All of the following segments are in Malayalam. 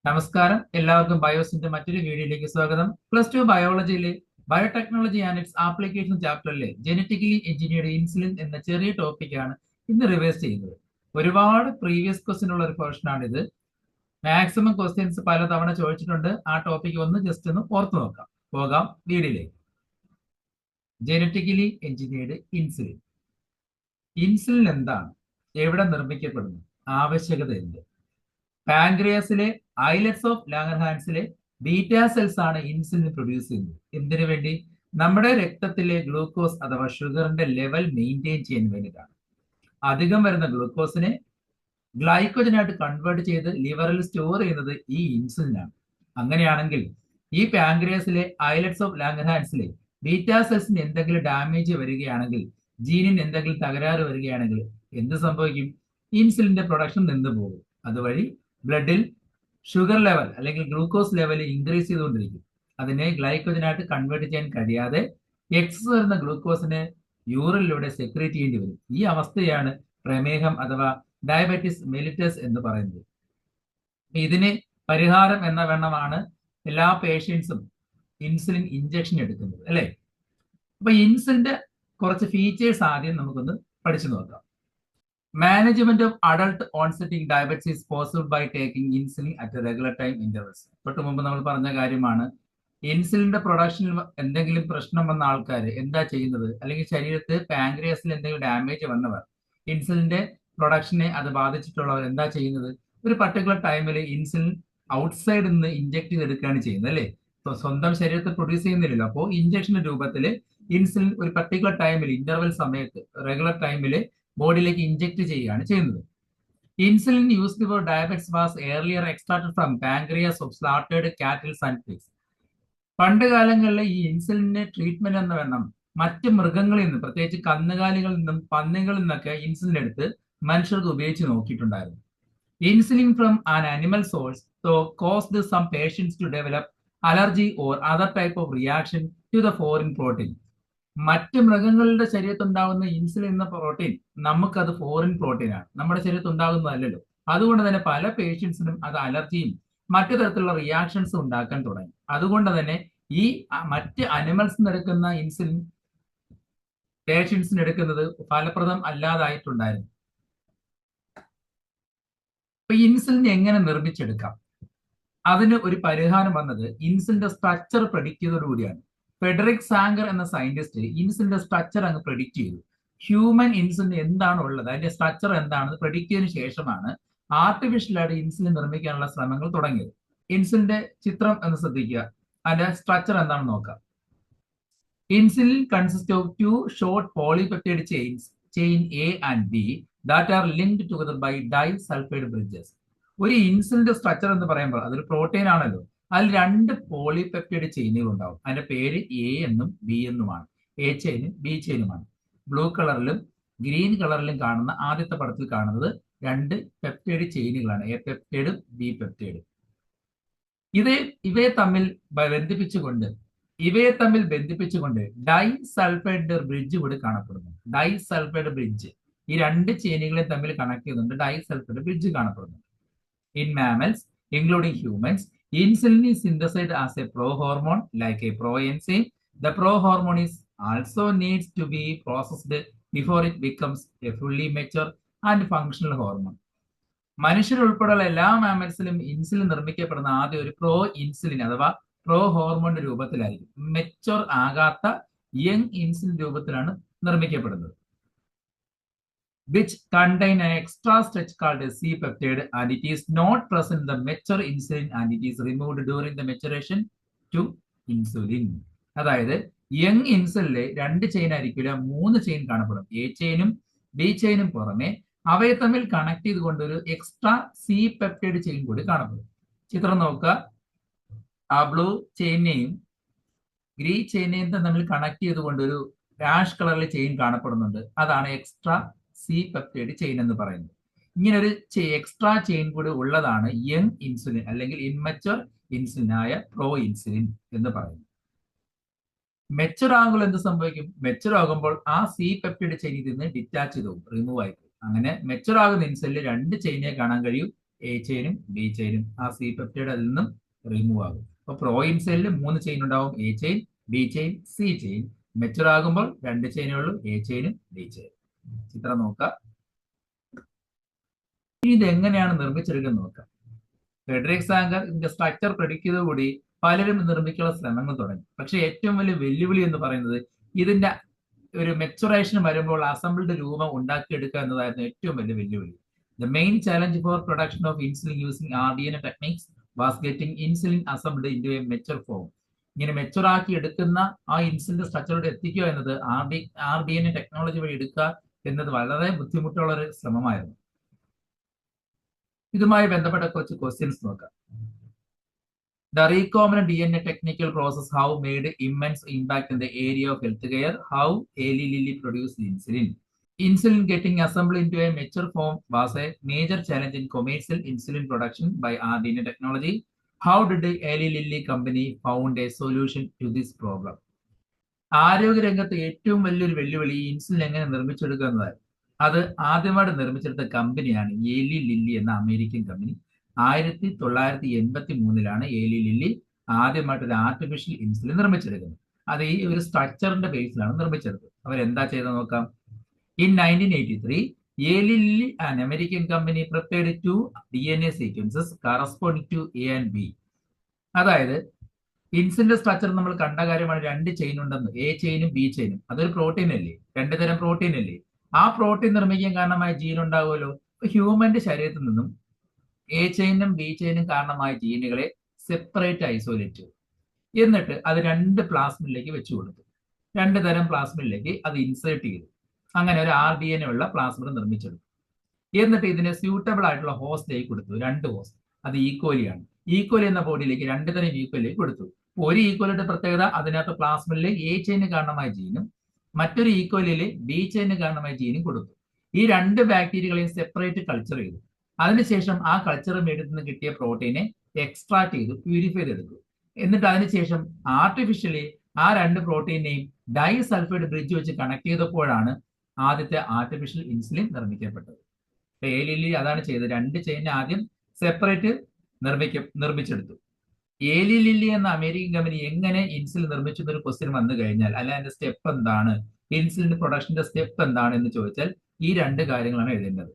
നമസ്കാരം, എല്ലാവർക്കും ബയോസിന്റെ മറ്റൊരു വീഡിയോയിലേക്ക് സ്വാഗതം. +2 ബയോളജിയിലെ ബയോടെക്നോളജി ആൻഡ് ഇറ്റ്സ് ആപ്ലിക്കേഷൻ ചാപ്റ്ററിലെ ജനറ്റിക്കലി എഞ്ചിനീയർഡ് ഇൻസുലിൻ എന്ന ചെറിയ ടോപ്പിക്കാണ് ഇന്ന് റിവൈസ് ചെയ്യുന്നത്. ഒരുപാട് പ്രീവിയസ് ക്വസ്റ്റ്യൻ ഉള്ള ഒരു പോർഷനാണിത്. മാക്സിമം ക്വസ്റ്റ്യൻസ് പലതവണ ചോദിച്ചിട്ടുണ്ട്. ആ ടോപ്പിക് ഒന്ന് ജസ്റ്റ് ഒന്ന് ഓർത്തു നോക്കാം. പോകാം വീഡിയോയിലേക്ക്. Genetically engineered insulin. ഇൻസുലിൻ എന്താണ്? എവിടെ നിർമ്മിക്കപ്പെടുന്നു? ആവശ്യകത എന്ത്? പാൻക്രിയാസിലെ ഐലറ്റ്സ് ഓഫ് ലാംഗർഹാൻസിലെ ബീറ്റാ സെൽസ് ആണ് ഇൻസുലിൻ പ്രൊഡ്യൂസ് ചെയ്യുന്നത്. എന്തിനു വേണ്ടി? നമ്മുടെ രക്തത്തിലെ ഗ്ലൂക്കോസ് അഥവാ ഷുഗറിന്റെ ലെവൽ മെയിൻറ്റെയിൻ ചെയ്യാൻ വേണ്ടിയിട്ടാണ്. അധികം വരുന്ന ഗ്ലൂക്കോസിനെ ഗ്ലൈക്കോജനായിട്ട് കൺവേർട്ട് ചെയ്ത് ലിവറിൽ സ്റ്റോർ ചെയ്യുന്നത് ഈ ഇൻസുലിനാണ്. അങ്ങനെയാണെങ്കിൽ ഈ പാൻക്രിയാസിലെ ഐലറ്റ്സ് ഓഫ് ലാംഗർഹാൻസിലെ ബീറ്റാ സെൽസിന് എന്തെങ്കിലും ഡാമേജ് വരികയാണെങ്കിൽ, ജീനിന് എന്തെങ്കിലും തകരാറ് വരികയാണെങ്കിൽ എന്ത് സംഭവിക്കും? ഇൻസുലിന്റെ പ്രൊഡക്ഷൻ നിന്ന് പോകും. അതുവഴി ബ്ലഡിൽ ഷുഗർ ലെവൽ അല്ലെങ്കിൽ ഗ്ലൂക്കോസ് ലെവൽ ഇൻക്രീസ് ചെയ്തുകൊണ്ടിരിക്കും. അതിനെ ഗ്ലൈക്കോജനായിട്ട് കൺവേർട്ട് ചെയ്യാൻ കഴിയാതെ എക്സസ് വരുന്ന ഗ്ലൂക്കോസിനെ യൂറിനിലൂടെ സെക്രീറ്റ് ചെയ്യേണ്ടി വരും. ഈ അവസ്ഥയാണ് പ്രമേഹം അഥവാ ഡയബറ്റിസ് മെലിറ്റസ് എന്ന് പറയുന്നത്. ഇതിന് പരിഹാരം എന്ന വണ്ണമാണ് എല്ലാ പേഷ്യൻസും ഇൻസുലിൻ ഇഞ്ചക്ഷൻ എടുക്കുന്നത്, അല്ലെ? അപ്പൊ ഇൻസുലിന്റെ കുറച്ച് ഫീച്ചേഴ്സ് ആദ്യം നമുക്കൊന്ന് പഠിച്ചു നോക്കാം. Management of adult onsetting diabetes is possible by taking insulin at regular time intervals. തൊട്ട് മുമ്പ് നമ്മൾ പറഞ്ഞ കാര്യമാണ്. ഇൻസുലിന്റെ പ്രൊഡക്ഷനിൽ എന്തെങ്കിലും പ്രശ്നം വന്ന ആൾക്കാർ എന്താ ചെയ്യുന്നത്? അല്ലെങ്കിൽ ശരീരത്ത് പാൻക്രിയാസിൽ എന്തെങ്കിലും ഡാമേജ് വന്നവർ, ഇൻസുലിന്റെ പ്രൊഡക്ഷനെ അത് ബാധിച്ചിട്ടുള്ളവർ എന്താ ചെയ്യുന്നത്? ഒരു പർട്ടിക്കുലർ ടൈമിൽ ഇൻസുലിൻ ഔട്ട്സൈഡിൽ നിന്ന് ഇഞ്ചക്ട് ചെയ്തെടുക്കുകയാണ് ചെയ്യുന്നത്, അല്ലേ? സ്വന്തം ശരീരത്തിൽ പ്രൊഡ്യൂസ് ചെയ്യുന്നില്ലല്ലോ. അപ്പോൾ ഇഞ്ചക്ഷന്റെ രൂപത്തിൽ ഇൻസുലിൻ ഒരു പർട്ടിക്കുലർ ടൈമിൽ, ഇന്റർവെൽ സമയത്ത്, റെഗുലർ ടൈമിൽ ബോഡിയിലേക്ക് ഇഞ്ചക്ട് ചെയ്യുകയാണ് ചെയ്യുന്നത്. Insulin used for diabetes was earlier extracted from pancreas of slaughtered cattles and pigs. പണ്ട് കാലങ്ങളിൽ ഈ ഇൻസുലിന്റെ ട്രീറ്റ്മെന്റ് എന്ന വണ്ണം മറ്റ് മൃഗങ്ങളിൽ നിന്ന്, പ്രത്യേകിച്ച് കന്നുകാലികളിൽ നിന്നും പന്നികളിൽ നിന്നൊക്കെ ഇൻസുലിൻ എടുത്ത് മനുഷ്യർക്ക് ഉപയോഗിച്ച് നോക്കിയിട്ടുണ്ടായിരുന്നു. Insulin from an animal source caused some patients to develop allergy or other type of reaction to the foreign protein. മറ്റ് മൃഗങ്ങളുടെ ശരീരത്തുണ്ടാകുന്ന ഇൻസുലിൻ എന്ന പ്രോട്ടീൻ നമുക്കത് ഫോറിൻ പ്രോട്ടീൻ ആണ്, നമ്മുടെ ശരീരത്ത് ഉണ്ടാകുന്നതല്ലല്ലോ. അതുകൊണ്ട് തന്നെ പല പേഷ്യൻസിനും അത് അലർജിയും മറ്റു തരത്തിലുള്ള റിയാക്ഷൻസും ഉണ്ടാക്കാൻ തുടങ്ങി. അതുകൊണ്ട് തന്നെ ഈ മറ്റ് അനിമൽസിന് എടുക്കുന്ന ഇൻസുലിൻ പേഷ്യൻസിന് എടുക്കുന്നത് ഫലപ്രദം അല്ലാതായിട്ടുണ്ടായിരുന്നു. അപ്പൊ ഇൻസുലിൻ എങ്ങനെ നിർമ്മിച്ചെടുക്കാം? അതിന് ഒരു പരിഹാരം വന്നത് ഇൻസുലിന്റെ സ്ട്രക്ചർ പ്രഡിക്റ്റ് ചെയ്തതോടുകൂടിയാണ്. ഫെഡറിക് സാങ്കർ എന്ന സയന്റിസ്റ്റ് ഇൻസുലിന്റെ സ്ട്രക്ചർ അങ്ങ് പ്രഡിക്റ്റ് ചെയ്തു. ഹ്യൂമൻ ഇൻസുലിൻ എന്താണ് ഉള്ളത്, അതിന്റെ സ്ട്രക്ചർ എന്താണെന്ന് പ്രഡിക്റ്റ് ചെയ്തതിനു ശേഷമാണ് ആർട്ടിഫിഷ്യലായിട്ട് ഇൻസുലിൻ നിർമ്മിക്കാനുള്ള ശ്രമങ്ങൾ തുടങ്ങിയത്. ഇൻസുലിന്റെ ചിത്രം എന്ന് ശ്രദ്ധിക്കുക, അതിന്റെ സ്ട്രക്ചർ എന്താണെന്ന് നോക്കാം. Insulin consist of 2 short polypeptide chain A and B that are linked together by disulfide bridges. ഒരു ഇൻസുലിന്റെ സ്ട്രക്ചർ എന്ന് പറയുമ്പോൾ അതൊരു പ്രോട്ടീൻ ആണല്ലോ. അതിൽ 2 പോളിപെപ്റ്റൈഡ് ചെയിനുകൾ ഉണ്ടാവും. അതിന്റെ പേര് എ എന്നും ബി എന്നുമാണ്. എ ചെയിനും ബി ചെയിനുമാണ്. ബ്ലൂ കളറിലും ഗ്രീൻ കളറിലും കാണുന്ന ആദ്യത്തെ പടത്തിൽ കാണുന്നത് 2 പെപ്റ്റൈഡ് ചെയിനുകളാണ്, എ പെപ്റ്റൈഡും ബി പെപ്റ്റൈഡും. ഇവയെ തമ്മിൽ ബന്ധിപ്പിച്ചുകൊണ്ട് ഡൈസൾഫൈഡ് ബ്രിഡ്ജ് കൂടി കാണപ്പെടുന്നു. ഡൈസൾഫൈഡ് ബ്രിഡ്ജ് ഈ 2 ചെയിനുകളെ തമ്മിൽ കണക്ട് ചെയ്യുന്നുണ്ട്. ഡൈസൾഫൈഡ് ബ്രിഡ്ജ് കാണപ്പെടുന്നു. In mammals, including humans, insulin is synthesized as a prohormone like a proenzyme. The prohormone is also needs to be processed before it becomes a fully mature and functional hormone. മനുഷ്യരുൾപ്പെടെയുള്ള എല്ലാ മാമൽസിലും ഇൻസുലിൻ നിർമ്മിക്കപ്പെടുന്ന ആദ്യം ഒരു പ്രോ ഇൻസുലിൻ അഥവാ പ്രോ ഹോർമോണിന്റെ രൂപത്തിലായിരിക്കും. മെച്ചോർ ആകാത്ത യങ് ഇൻസുലിൻ രൂപത്തിലാണ് നിർമ്മിക്കപ്പെടുന്നത്. Which contain an extra stretch called a C-peptide, and it is not present in the mature insulin and it is removed during the maturation to insulin. അതായത് യങ് ഇൻസുലിനിലെ 2 ചെയിൻ ആയിരിക്കില്ല, 3 ചെയിൻ കാണപ്പെടും. എ ചെയിനും ബി ചെയിനും പുറമെ അവയെ തമ്മിൽ കണക്ട് ചെയ്തുകൊണ്ട് ഒരു എക്സ്ട്രാ സി പെപ്റ്റൈഡ് ചെയിൻ കൂടി കാണപ്പെടും. ചിത്രം നോക്കുക. ആ ബ്ലൂ ചെയിനെയും ഗ്രീൻ ചെയിനെയും തമ്മിൽ കണക്ട് ചെയ്തുകൊണ്ട് ഒരു ആഷ് കളറിലെ ചെയിൻ കാണപ്പെടുന്നുണ്ട്. അതാണ് എക്സ്ട്രാ സി പെപ്റ്റൈഡ് ചെയിൻ എന്ന് പറയുന്നത്. ഇങ്ങനെ ഒരു എക്സ്ട്രാ ചെയിൻ കൂടി ഉള്ളതാണ് യങ് ഇൻസുലിൻ അല്ലെങ്കിൽ ഇൻമെച്ചുവർ ഇൻസുലിനായ പ്രോ ഇൻസുലിൻ എന്ന് പറയുന്നത്. മെച്ചുവർ ആകുമ്പോൾ എന്ത് സംഭവിക്കും? മെച്ചുവർ ആകുമ്പോൾ ആ സി പെപ്റ്റൈഡ് ചെയിനിൽ നിന്ന് ഡിറ്റാച്ച് ചെയ്തു, റിമൂവ് ആയി. അങ്ങനെ മെച്ചുവർ ആകുന്ന ഇൻസുലിനിൽ 2 ചെയിനെ കാണാൻ കഴിയും, എ ചെയിനും ബി ചെയിനും. ആ സി പെപ്റ്റൈഡ് അതിൽ നിന്നും റിമൂവ് ആകും. അപ്പൊ പ്രോ ഇൻസുലിനിൽ 3 ചെയിൻ ഉണ്ടാവും, A chain, B chain, C chain. Mature ആകുമ്പോൾ 2 ചെയിനേ ഉള്ളൂ, എ ചെയിനും ബി ചെയിനും. ചിത്രം നോക്കാം. ഇനി ഇത് എങ്ങനെയാണ് നിർമ്മിച്ചെടുക്കുന്നത് നോക്കാം. ഫ്രെഡറിക് സാങ്കർ ഇതിന്റെ സ്ട്രക്ചർ പ്രഡിക്ട് ചെയ്തതോടുകൂടി പലരും നിർമ്മിക്കാനുള്ള ശ്രമങ്ങൾ തുടങ്ങി. പക്ഷെ ഏറ്റവും വലിയ വെല്ലുവിളി എന്ന് പറയുന്നത് ഇതിന്റെ ഒരു മെച്ചുറേഷൻ വരുമ്പോൾ അസംബിൾഡ് രൂപം ഉണ്ടാക്കിയെടുക്കുക എന്നതായിരുന്നു ഏറ്റവും വലിയ വെല്ലുവിളി. The main challenge for production of insulin using RDNA techniques was getting insulin assembled into a mature form. ഇങ്ങനെ മെച്ചുർ ആക്കി എടുക്കുന്ന ആ ഇൻസുലിന്റെ സ്ട്രക്ചറിലൂടെ എത്തിക്കുക എന്നത് RDNA ടെക്നോളജി വഴി എടുക്കുക എന്നത് വളരെ ബുദ്ധിമുട്ടുള്ള ഒരു ശ്രമമായിരുന്നു. ഇതുമായി ബന്ധപ്പെട്ട കുറച്ച് ക്വസ്റ്റ്യൻസ് നോക്കാം. The recombinant DNA technical process how made immense impact in the area of healthcare. How Eli Lilly produced insulin. Insulin getting assembled into a mature form was a major challenge in commercial insulin production by RDNA technology. How did the Eli Lilly company found a solution to this problem? ആരോഗ്യരംഗത്ത് ഏറ്റവും വലിയൊരു വെല്ലുവിളി ഇൻസുലിൻ എങ്ങനെ നിർമ്മിച്ചെടുക്കുക എന്നതായിരുന്നു. അത് ആദ്യമായിട്ട് നിർമ്മിച്ചെടുത്ത കമ്പനിയാണ് ഏലി ലില്ലി എന്ന അമേരിക്കൻ കമ്പനി. 1983 ഏലി ലില്ലി ആദ്യമായിട്ട് ഒരു ആർട്ടിഫിഷ്യൽ ഇൻസുലിൻ നിർമ്മിച്ചെടുക്കുന്നത്. അത് ഈ ഒരു സ്ട്രക്ചറിന്റെ ബേസിലാണ് നിർമ്മിച്ചെടുത്തത്. അവരെന്താ ചെയ്ത് നോക്കാം. In 1983, Eli Lilly, an American company, prepared 2 DNA sequences corresponding to A and B. അതായത് ഇൻസുലിന്റെ സ്ട്രക്ചർ നമ്മൾ കണ്ട കാര്യമാണ്. 2 ചെയിൻ ഉണ്ടെന്ന്, എ ചെയിനും ബി ചെയിനും. അതൊരു പ്രോട്ടീൻ അല്ലേ, 2 തരം പ്രോട്ടീൻ അല്ലേ. ആ പ്രോട്ടീൻ നിർമ്മിക്കാൻ കാരണമായ ജീൻ ഉണ്ടാവുമല്ലോ. ഹ്യൂമന്റെ ശരീരത്തിൽ നിന്നും എ ചെയിനും ബി ചെയിനും കാരണമായ ജീനുകളെ സെപ്പറേറ്റ് ഐസോലേറ്റ് ചെയ്തു. എന്നിട്ട് അത് 2 പ്ലാസ്മിഡിലേക്ക് വെച്ചു കൊടുത്തു. 2 തരം പ്ലാസ്മിഡിലേക്ക് അത് ഇൻസേർട്ട് ചെയ്തു. അങ്ങനെ ഒരു RDNA ഉള്ള പ്ലാസ്മിഡ് നിർമ്മിച്ചെടുത്തു. എന്നിട്ട് ഇതിനെ സ്യൂട്ടബിൾ ആയിട്ടുള്ള ഹോസ്റ്റിലേക്ക് കൊടുത്തു. 2 ഹോസ്റ്റ്. അത് ഈക്വലിയാണ്. ഈക്വലി എന്ന ബോഡിയിലേക്ക് 2 തരം ഈക്വലിലേക്ക് കൊടുത്തു. ഒരു ഈക്വലിയുടെ പ്രത്യേകത, അതിനകത്ത് പ്ലാസ്മിഡിലെ എ ചെയിന് കാരണമായ ജീനും മറ്റൊരു ഈക്വലിയിലെ ബി ചെയിന് കാരണമായ ജീനും കൊടുത്തു. ഈ 2 ബാക്ടീരിയകളെയും സെപ്പറേറ്റ് കൾച്ചർ ചെയ്തു. അതിനുശേഷം ആ കൾച്ചർ മേടിൽ നിന്ന് കിട്ടിയ പ്രോട്ടീനെ എക്സ്ട്രാക്ട് ചെയ്തു, പ്യൂരിഫൈ ചെയ്തെടുത്തു. എന്നിട്ട് അതിനുശേഷം ആർട്ടിഫിഷ്യലി ആ 2 പ്രോട്ടീനെയും ഡൈസൾഫൈഡ് ബ്രിഡ്ജ് വെച്ച് കണക്ട് ചെയ്തപ്പോഴാണ് ആദ്യത്തെ ആർട്ടിഫിഷ്യൽ ഇൻസുലിൻ നിർമ്മിക്കപ്പെട്ടത്. ഏലി ലില്ലി അതാണ് ചെയ്തത്. 2 ചെയിനെ ആദ്യം സെപ്പറേറ്റ് നിർമ്മിച്ചെടുത്തു. ഏലി ലില്ലി എന്ന അമേരിക്കൻ കമ്പനി എങ്ങനെ ഇൻസുലിൻ നിർമ്മിച്ചു എന്നൊരു ക്വസ്റ്റ്യൻ വന്നു കഴിഞ്ഞാൽ, അല്ല അതിന്റെ സ്റ്റെപ്പ് എന്താണ്, ഇൻസുലിൻ പ്രൊഡക്ഷന്റെ സ്റ്റെപ്പ് എന്താണ് എന്ന് ചോദിച്ചാൽ ഈ 2 കാര്യങ്ങളാണ് എഴുതേണ്ടത്.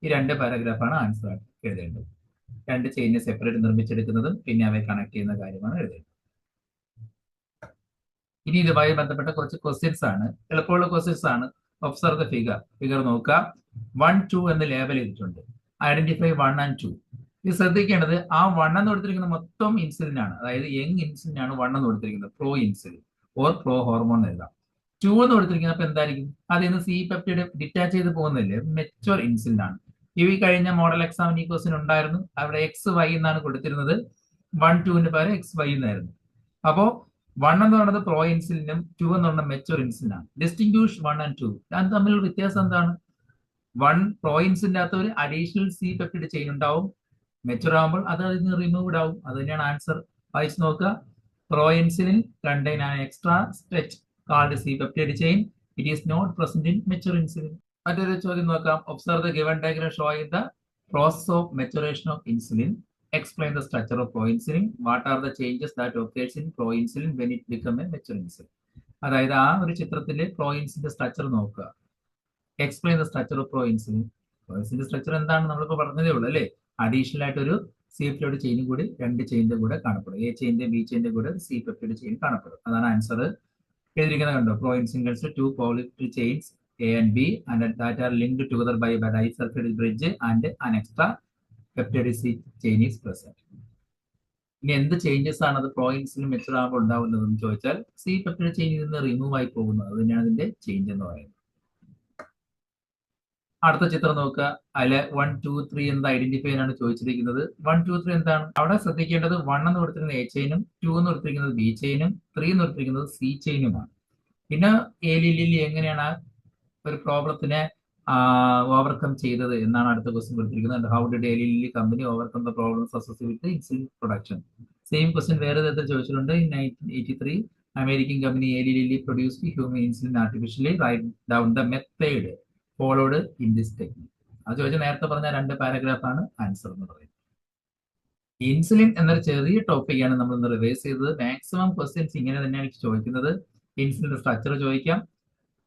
ഈ 2 പാരഗ്രാഫാണ് ആൻസർ ആയിട്ട് എഴുതേണ്ടത്. 2 ചെയിനെ സെപ്പറേറ്റ് നിർമ്മിച്ചെടുക്കുന്നതും പിന്നെ അവയെ കണക്ട് ചെയ്യുന്ന കാര്യമാണ് എഴുതേണ്ടത്. ഇനി ഇതുമായി ബന്ധപ്പെട്ട കുറച്ച് ക്വസ്റ്റ്യൻസ് ആണ്, എളുപ്പമുള്ള ക്വസ്റ്റ്യൻസ് ആണ്. ഒബ്സർവ് ദ ഫിഗർ നോക്കുക. 1, 2 എന്ന് ലേബൽ ചെയ്തിട്ടുണ്ട്. Identify 1 and 2. ഇത് ശ്രദ്ധിക്കേണ്ടത്, ആ 1 എന്ന് കൊടുത്തിരിക്കുന്നത് മൊത്തം ഇൻസുലിൻ ആണ്. അതായത് യങ് ഇൻസുലിൻ ആണ് 1 എന്ന് കൊടുത്തിരിക്കുന്നത്, pro insulin or pro hormone എഴുതാം. 2 എന്ന് കൊടുത്തിരിക്കുന്നത് അപ്പൊ എന്തായിരിക്കും, അതിൽ നിന്ന് സി പെപ്റ്റൈഡ് ഡിറ്റാച്ച് ചെയ്ത് പോകുന്നില്ലേ, മെച്ചുവർ ഇൻസുലിൻ ആണ്. ഈ കഴിഞ്ഞ മോഡൽ എക്സാമിന് ഈ ക്വസ്റ്റ്യൻ ഉണ്ടായിരുന്നു. അവിടെ XY എന്നാണ് കൊടുത്തിരുന്നത്, 1, 2 പകരം XY എന്നായിരുന്നു. അപ്പോ 1 എന്ന് പറയുന്നത് പ്രോ ഇൻസുലിനും 2 എന്ന് പറയുന്നത് മെച്ചുവർ ഇൻസുലിനാണ്. ഡിസ്റ്റിങ്ക്വിഷ് 1 and 2 അത് തമ്മിലുള്ള വ്യത്യാസം എന്താണ്? 1 പ്രോ ഇൻസുലിൻ്റെ അകത്ത് ഒരു അഡീഷണൽ സി പെപ്റ്റൈഡ് ചെയിൻ ഉണ്ടാവും. മെച്ചുവർ ആകുമ്പോൾ അത് അതിൽ നിന്ന് റിമൂവ്ഡ് ആവും. അത് തന്നെയാണ് ആൻസർ. വായിച്ചു നോക്കുക. Pro insulin contain an extra stretch called C peptide chain. It is not present in mature insulin. മറ്റൊരു ചോദ്യം നോക്കാം. Observe the given diagram showing the process of maturation of insulin. Explain the structure of proinsulin. What are the changes that occurs in proinsulin when it become a mature insulin? അതായത് ആ ഒരു ചിത്രത്തിലെ പ്രോയിൻസിന്റെ സ്ട്രക്ചർ നോക്കുക. Explain the structure of proinsulin. പ്രോയിൻസിന്റെ സ്ട്രക്ചർ എന്താണ് നമ്മളിപ്പോൾ പറഞ്ഞതേ ഉള്ളൂ അല്ലേ. അഡീഷണൽ ആയിട്ട് ഒരു സി പെപ്റ്റൈഡ് ചെയിനും കൂടി 2 ചെയിന്റെ കൂടെ കാണപ്പെടും. എ ചെയിന്റെ ബി ചെയിന്റെ കൂടെ സി പെപ്റ്റൈഡ് ചെയിൻ കാണപ്പെടും. അതാണ് ആൻസർ. എഴുതിയിരിക്കുന്നത് കണ്ടോ. പ്രോയിൻസുലിൻ consist 2 polypeptide chains A and B and that are linked together by a disulfide bridge and an extra peptide chain is present. ഇനി എന്ത് ചേഞ്ചസ് ആണ് അത് പ്രോയിൻസുലിൻ മെച്ചുവർ ആകുമ്പോൾ ഉണ്ടാവുന്നതെന്ന് ചോദിച്ചാൽ സി പെപ്റ്റൈഡ് ചെയിനിൽ നിന്ന് റിമൂവ് ആയി പോകുന്നത്. അത് തന്നെയാണ് അതിന്റെ ചേഞ്ച് എന്ന് പറയുന്നത്. അടുത്ത ചിത്രം നോക്കുക. അതിലെ 1, 2, 3 എന്ന് ഐഡന്റിഫൈ ചെയ്യാനാണ് ചോദിച്ചിരിക്കുന്നത്. 1, 2, 3 എന്താണ് അവിടെ ശ്രദ്ധിക്കേണ്ടത്? 1 എന്ന് കൊടുത്തിരിക്കുന്നത് എ ചെയിനും 2 എന്ന് കൊടുത്തിരിക്കുന്നത് ബി ചെയിനും 3 എന്ന് കൊടുത്തിരിക്കുന്നത് സി ചെയിനുമാണ്. പിന്നെ ഏലി ലില്ലി എങ്ങനെയാണ് ഒരു പ്രോബ്ലത്തിനെ ഓവർകം ചെയ്തത് എന്നാണ് അടുത്ത ക്വസ്റ്റ്യൻ കൊടുത്തിരിക്കുന്നത്. How did Eli Lilly company overcome the problems associated with insulin production. Same question വേറെ തരത്തിൽ ചോദിച്ചിട്ടുണ്ട്. In 1983 American company Eli Lilly produced human insulin artificially. Right down the method followed in this technique. അത് ചോദിച്ചാൽ നേരത്തെ പറഞ്ഞ 2 പാരഗ്രാഫാണ് ആൻസർ എന്ന് പറയുന്നത്. ഇൻസുലിൻ എന്നൊരു ചെറിയ ടോപ്പിക്കാണ് നമ്മൾ ഇന്ന് റിവൈസ് ചെയ്തത്. മാക്സിമം ക്വസ്റ്റ്യൻസ് ഇങ്ങനെ തന്നെയാണ് ചോദിക്കുന്നത്. ഇൻസുലിന്റെ സ്ട്രക്ചർ ചോദിക്കാം,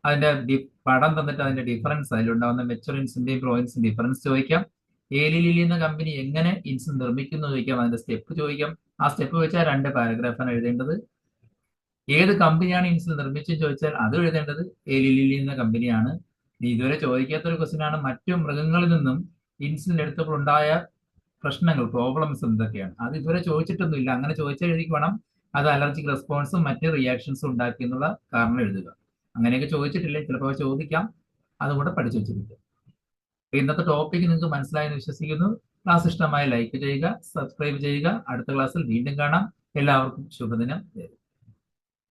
അതിന്റെ പടം തന്നിട്ട് അതിന്റെ ഡിഫറൻസ്, അതിലുണ്ടാവുന്ന മെച്ചുർ ഇൻസുലിന്റെയും പ്രോ ഇൻസുലിൻ ഡിഫറൻസ് ചോദിക്കാം. ഏലി ലിലി എന്ന കമ്പനി എങ്ങനെ ഇൻസുലിൻ നിർമ്മിക്കുന്നു ചോദിക്കാം, അതിന്റെ സ്റ്റെപ്പ് ചോദിക്കാം. ആ സ്റ്റെപ്പ് വെച്ചാൽ 2 പാരഗ്രാഫാണ് എഴുതേണ്ടത്. ഏത് കമ്പനിയാണ് ഇൻസുലിൻ നിർമ്മിച്ചത് ചോദിച്ചാൽ അത് എഴുതേണ്ടത് ഏലി ലിലി എന്ന കമ്പനിയാണ്. ഇതുവരെ ചോദിക്കാത്തൊരു ക്വസ്റ്റ്യൻ ആണ്, മറ്റു മൃഗങ്ങളിൽ നിന്നും ഇൻസുലിൻ എടുത്തപ്പോൾ ഉണ്ടായ പ്രശ്നങ്ങൾ, പ്രോബ്ലംസ് എന്തൊക്കെയാണ്. അത് ഇതുവരെ ചോദിച്ചിട്ടൊന്നുമില്ല. അങ്ങനെ ചോദിച്ചാൽ എഴുതി വേണം അത് അലർജിക് റെസ്പോൺസും മറ്റ് റിയാക്ഷൻസും ഉണ്ടാക്കി എന്നുള്ള കാരണം എഴുതുക. അങ്ങനെയൊക്കെ ചോദിച്ചിട്ടില്ലേ, ചിലപ്പോൾ ചോദിക്കാം. അതുകൂടെ പഠിച്ചു വെച്ചിരിക്കുക. ഇന്നത്തെ ടോപ്പിക് നിങ്ങൾക്ക് മനസ്സിലായെന്ന് വിശ്വസിക്കുന്നു. ക്ലാസ് ഇഷ്ടമായി ലൈക്ക് ചെയ്യുക, സബ്സ്ക്രൈബ് ചെയ്യുക. അടുത്ത ക്ലാസ്സിൽ വീണ്ടും കാണാം. എല്ലാവർക്കും ശുഭദിനം.